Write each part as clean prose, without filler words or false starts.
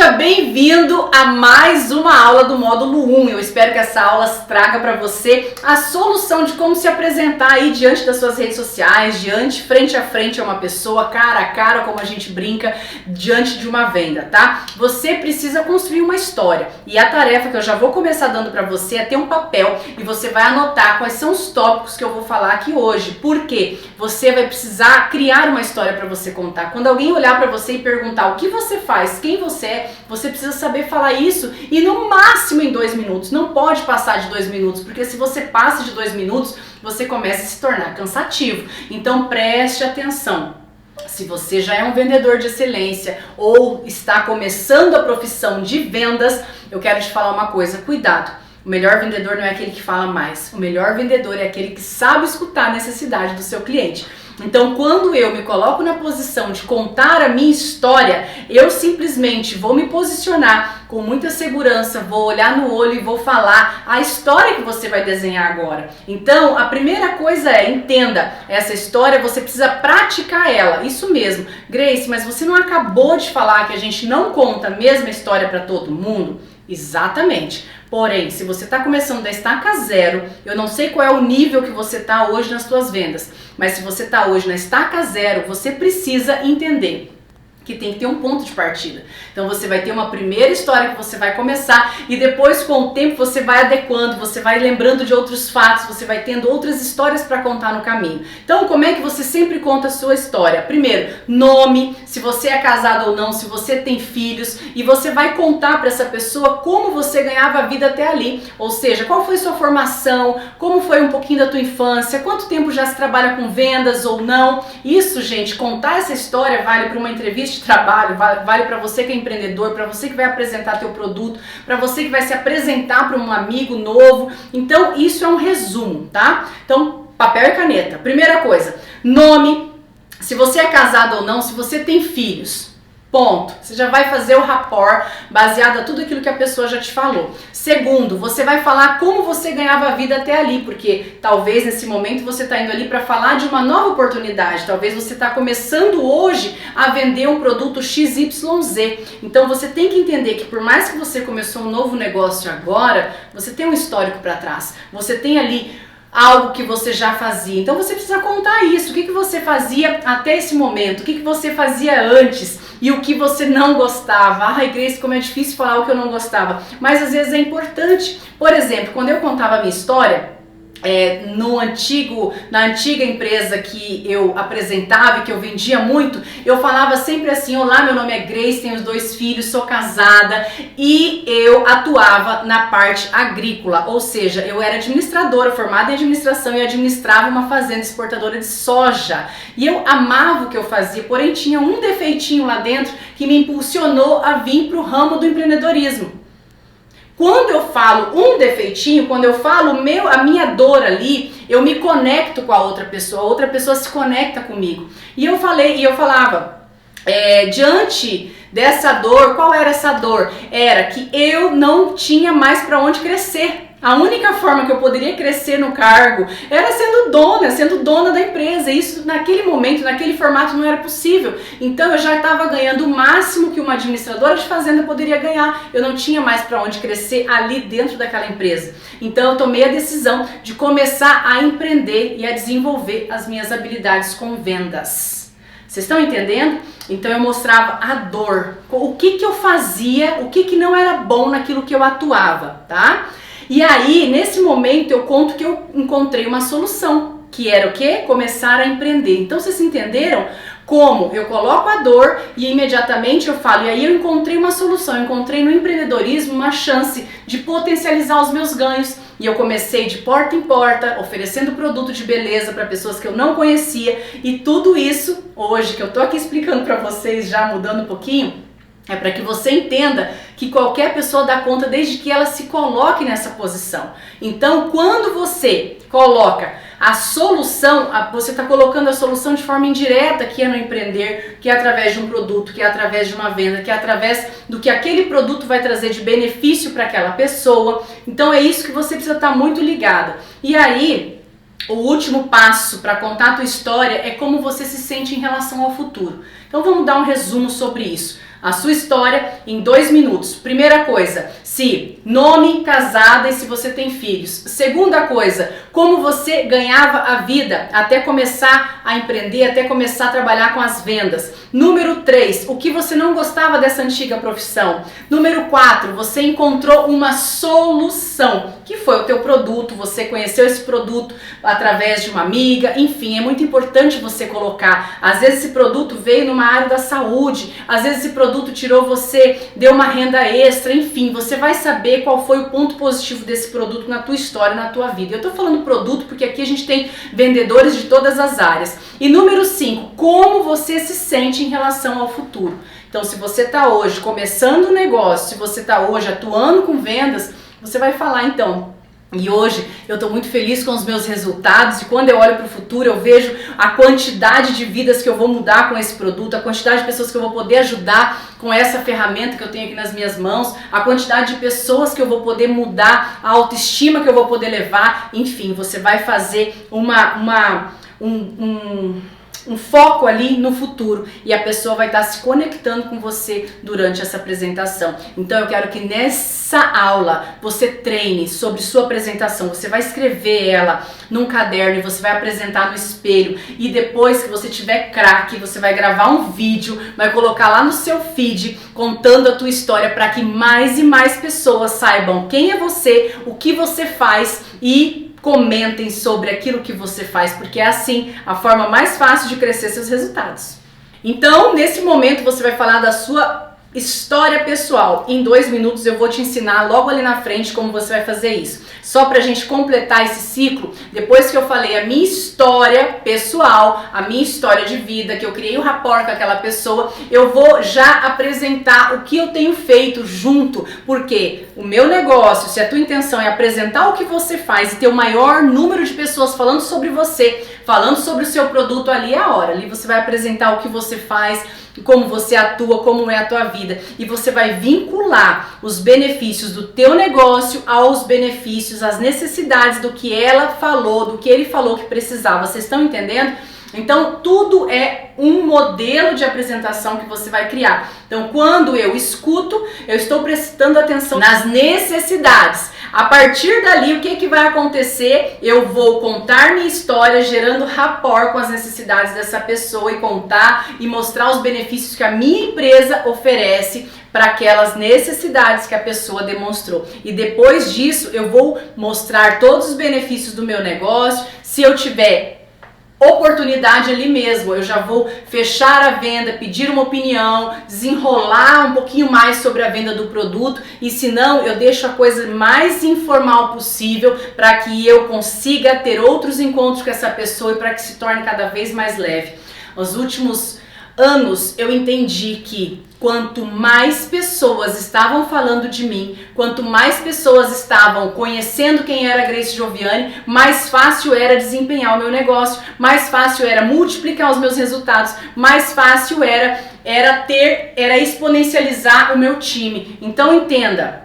Seja bem-vindo a mais uma aula do módulo 1. Eu espero que essa aula traga para você a solução de como se apresentar aí diante das suas redes sociais, frente a frente a uma pessoa, cara a cara, como a gente brinca, diante de uma venda, tá? Você precisa construir uma história e a tarefa que eu já vou começar dando para você é ter um papel e você vai anotar quais são os tópicos que eu vou falar aqui hoje. Por quê? Você vai precisar criar uma história para você contar. Quando alguém olhar para você e perguntar o que você faz, quem você é, você precisa saber falar isso e no máximo em 2 minutos. Não pode passar de 2 minutos, porque se você passa de 2 minutos, você começa a se tornar cansativo. Então preste atenção. Se você já é um vendedor de excelência ou está começando a profissão de vendas, eu quero te falar uma coisa, cuidado. O melhor vendedor não é aquele que fala mais. O melhor vendedor é aquele que sabe escutar a necessidade do seu cliente. Então, quando eu me coloco na posição de contar a minha história, eu simplesmente vou me posicionar com muita segurança, vou olhar no olho e vou falar a história que você vai desenhar agora. Então, a primeira coisa é, entenda, essa história você precisa praticar ela. Isso mesmo. Grace, mas você não acabou de falar que a gente não conta a mesma história para todo mundo? Exatamente. Porém, se você está começando da estaca zero, eu não sei qual é o nível que você está hoje nas suas vendas, mas se você está hoje na estaca zero, você precisa entender que tem que ter um ponto de partida. Então você vai ter uma primeira história que você vai começar e depois com o tempo você vai adequando, você vai lembrando de outros fatos, você vai tendo outras histórias para contar no caminho. Então como é que você sempre conta a sua história? Primeiro, nome, se você é casado ou não, se você tem filhos, e você vai contar para essa pessoa como você ganhava a vida até ali, ou seja, qual foi sua formação, como foi um pouquinho da tua infância, quanto tempo já se trabalha com vendas ou não. Isso, gente, contar essa história vale para uma entrevista de trabalho, vale para você que é empreendedor, para você que vai apresentar teu produto, para você que vai se apresentar para um amigo novo. Então isso é um resumo, tá? Então papel e caneta. Primeira coisa, nome, se você é casado ou não, se você tem filhos. Ponto. Você já vai fazer o rapport baseado em tudo aquilo que a pessoa já te falou. Segundo, você vai falar como você ganhava a vida até ali, porque talvez nesse momento você está indo ali para falar de uma nova oportunidade. Talvez você está começando hoje a vender um produto XYZ. Então você tem que entender que por mais que você começou um novo negócio agora, você tem um histórico para trás. Você tem ali algo que você já fazia. Então você precisa contar isso. O que você fazia até esse momento? O que você fazia antes? E o que você não gostava? Ai, Grace, como é difícil falar o que eu não gostava. Mas às vezes é importante. Por exemplo, quando eu contava a minha história, na antiga empresa que eu apresentava e que eu vendia muito, eu falava sempre assim: olá, meu nome é Grace, tenho 2 filhos, sou casada, e eu atuava na parte agrícola, ou seja, eu era administradora, formada em administração e administrava uma fazenda exportadora de soja. E eu amava o que eu fazia, porém tinha um defeitinho lá dentro que me impulsionou a vir para o ramo do empreendedorismo. Quando eu falo um defeitinho, quando eu falo a minha dor ali, eu me conecto com a outra pessoa se conecta comigo. E eu falava, diante dessa dor, qual era essa dor? Era que eu não tinha mais para onde crescer. A única forma que eu poderia crescer no cargo era sendo dona da empresa. Isso naquele momento, naquele formato não era possível. Então eu já estava ganhando o máximo que uma administradora de fazenda poderia ganhar. Eu não tinha mais para onde crescer ali dentro daquela empresa. Então eu tomei a decisão de começar a empreender e a desenvolver as minhas habilidades com vendas. Vocês estão entendendo? Então eu mostrava a dor, o que eu fazia, o que não era bom naquilo que eu atuava, tá? E aí, nesse momento, eu conto que eu encontrei uma solução, que era o quê? Começar a empreender. Então, vocês entenderam como eu coloco a dor e imediatamente eu falo, e aí eu encontrei uma solução, eu encontrei no empreendedorismo uma chance de potencializar os meus ganhos. E eu comecei de porta em porta, oferecendo produto de beleza para pessoas que eu não conhecia. E tudo isso, hoje, que eu tô aqui explicando para vocês, já mudando um pouquinho, é para que você entenda que qualquer pessoa dá conta desde que ela se coloque nessa posição. Então, quando você coloca a solução, você está colocando a solução de forma indireta, que é no empreender, que é através de um produto, que é através de uma venda, que é através do que aquele produto vai trazer de benefício para aquela pessoa. Então é isso que você precisa estar muito ligada. E aí, o último passo para contar a tua história é como você se sente em relação ao futuro. Então vamos dar um resumo sobre isso. a sua história em 2 minutos. Primeira coisa, se nome, casada e se você tem filhos. Segunda coisa, como você ganhava a vida até começar a empreender, até começar a trabalhar com as vendas. Número 3, o que você não gostava dessa antiga profissão. Número 4, você encontrou uma solução, que foi o teu produto, você conheceu esse produto através de uma amiga, enfim, é muito importante você colocar. Às vezes esse produto veio numa área da saúde, às vezes esse produto tirou você, deu uma renda extra, enfim, você vai saber qual foi o ponto positivo desse produto na tua história, na tua vida. Eu tô falando produto porque aqui a gente tem vendedores de todas as áreas. E número 5, como você se sente em relação ao futuro. Então, se você está hoje começando um negócio, se você está hoje atuando com vendas, você vai falar então, e hoje eu estou muito feliz com os meus resultados e quando eu olho para o futuro eu vejo a quantidade de vidas que eu vou mudar com esse produto, a quantidade de pessoas que eu vou poder ajudar com essa ferramenta que eu tenho aqui nas minhas mãos, a quantidade de pessoas que eu vou poder mudar, a autoestima que eu vou poder levar, enfim, você vai fazer um foco ali no futuro e a pessoa vai estar se conectando com você durante essa apresentação. Então eu quero que nessa aula você treine sobre sua apresentação, você vai escrever ela num caderno e você vai apresentar no espelho e depois que você tiver craque, você vai gravar um vídeo, vai colocar lá no seu feed contando a tua história para que mais e mais pessoas saibam quem é você, o que você faz e comentem sobre aquilo que você faz, porque é assim a forma mais fácil de crescer seus resultados. Então, nesse momento você vai falar da sua história pessoal. Em 2 minutos eu vou te ensinar logo ali na frente como você vai fazer isso. Só pra gente completar esse ciclo, depois que eu falei a minha história pessoal, a minha história de vida, que eu criei um rapport com aquela pessoa, eu vou já apresentar o que eu tenho feito junto, porque o meu negócio, se a tua intenção é apresentar o que você faz e ter o maior número de pessoas falando sobre você, falando sobre o seu produto, ali é a hora. Ali você vai apresentar o que você faz, como você atua, como é a tua vida. E você vai vincular os benefícios do teu negócio aos benefícios, às necessidades do que ela falou, do que ele falou que precisava. Vocês estão entendendo? Então, tudo é um modelo de apresentação que você vai criar. Então, quando eu escuto, eu estou prestando atenção nas necessidades. A partir dali, o que vai acontecer? Eu vou contar minha história, gerando rapport com as necessidades dessa pessoa e contar e mostrar os benefícios que a minha empresa oferece para aquelas necessidades que a pessoa demonstrou. E depois disso, eu vou mostrar todos os benefícios do meu negócio. Se eu tiver oportunidade ali mesmo, eu já vou fechar a venda, pedir uma opinião, desenrolar um pouquinho mais sobre a venda do produto, e se não, eu deixo a coisa mais informal possível para que eu consiga ter outros encontros com essa pessoa e para que se torne cada vez mais leve. Nos últimos anos eu entendi que quanto mais pessoas estavam falando de mim, quanto mais pessoas estavam conhecendo quem era a Grace Gioviani, mais fácil era desempenhar o meu negócio, mais fácil era multiplicar os meus resultados, mais fácil era exponencializar o meu time. Então entenda,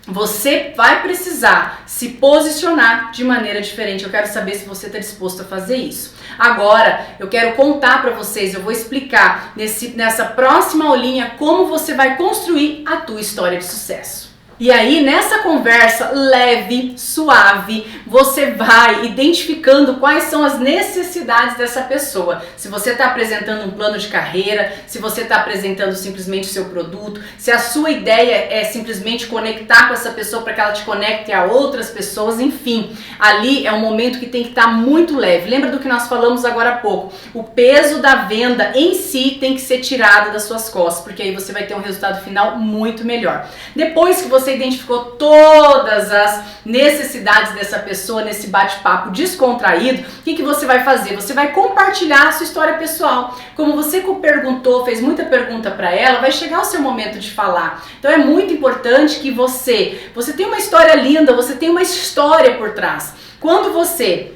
você vai precisar se posicionar de maneira diferente. Eu quero saber se você está disposto a fazer isso. Agora, eu quero contar para vocês, eu vou explicar nessa próxima aulinha como você vai construir a tua história de sucesso. E aí, nessa conversa leve, suave, você vai identificando quais são as necessidades dessa pessoa. Se você está apresentando um plano de carreira, se você está apresentando simplesmente o seu produto, se a sua ideia é simplesmente conectar com essa pessoa para que ela te conecte a outras pessoas, enfim. Ali é um momento que tem que estar muito leve. Lembra do que nós falamos agora há pouco? O peso da venda em si tem que ser tirado das suas costas, porque aí você vai ter um resultado final muito melhor. Depois que você identificou todas as necessidades dessa pessoa nesse bate-papo descontraído, o que você vai fazer? Você vai compartilhar a sua história pessoal. Como você perguntou, fez muita pergunta para ela, vai chegar o seu momento de falar. Então é muito importante que você tenha uma história linda, você tem uma história por trás. Quando você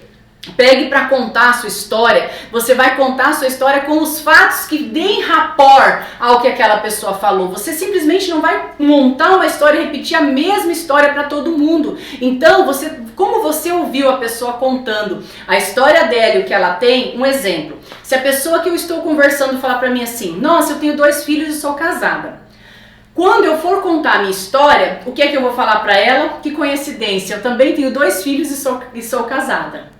pegue para contar a sua história, você vai contar a sua história com os fatos que deem rapport ao que aquela pessoa falou. Você simplesmente não vai montar uma história e repetir a mesma história para todo mundo. Então, como você ouviu a pessoa contando a história dela e o que ela tem, um exemplo. Se a pessoa que eu estou conversando falar para mim assim, nossa, eu tenho 2 filhos e sou casada. Quando eu for contar a minha história, o que é que eu vou falar para ela? Que coincidência, eu também tenho 2 filhos e sou casada.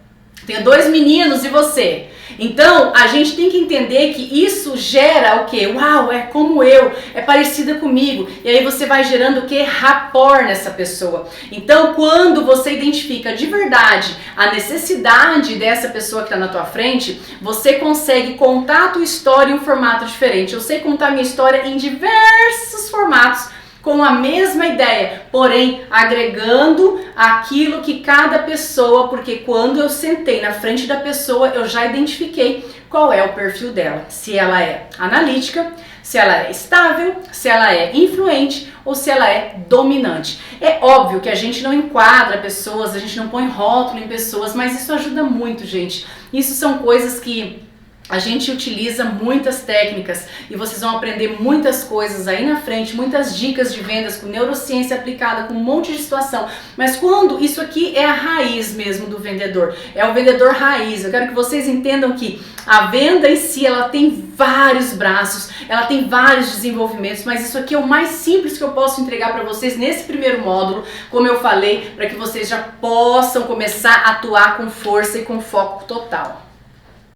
Tenho 2 meninos e você. Então, a gente tem que entender que isso gera o quê? Uau, é como eu, é parecida comigo. E aí você vai gerando o quê? Rapport nessa pessoa. Então, quando você identifica de verdade a necessidade dessa pessoa que está na tua frente, você consegue contar a tua história em um formato diferente. Eu sei contar a minha história em diversos formatos, com a mesma ideia, porém agregando aquilo que cada pessoa, porque quando eu sentei na frente da pessoa, eu já identifiquei qual é o perfil dela. Se ela é analítica, se ela é estável, se ela é influente ou se ela é dominante. É óbvio que a gente não enquadra pessoas, a gente não põe rótulo em pessoas, mas isso ajuda muito, gente. Isso são coisas que a gente utiliza muitas técnicas e vocês vão aprender muitas coisas aí na frente, muitas dicas de vendas com neurociência aplicada, com um monte de situação. Mas quando isso aqui é a raiz mesmo do vendedor, é o vendedor raiz. Eu quero que vocês entendam que a venda em si, ela tem vários braços, ela tem vários desenvolvimentos, mas isso aqui é o mais simples que eu posso entregar para vocês nesse primeiro módulo, como eu falei, para que vocês já possam começar a atuar com força e com foco total.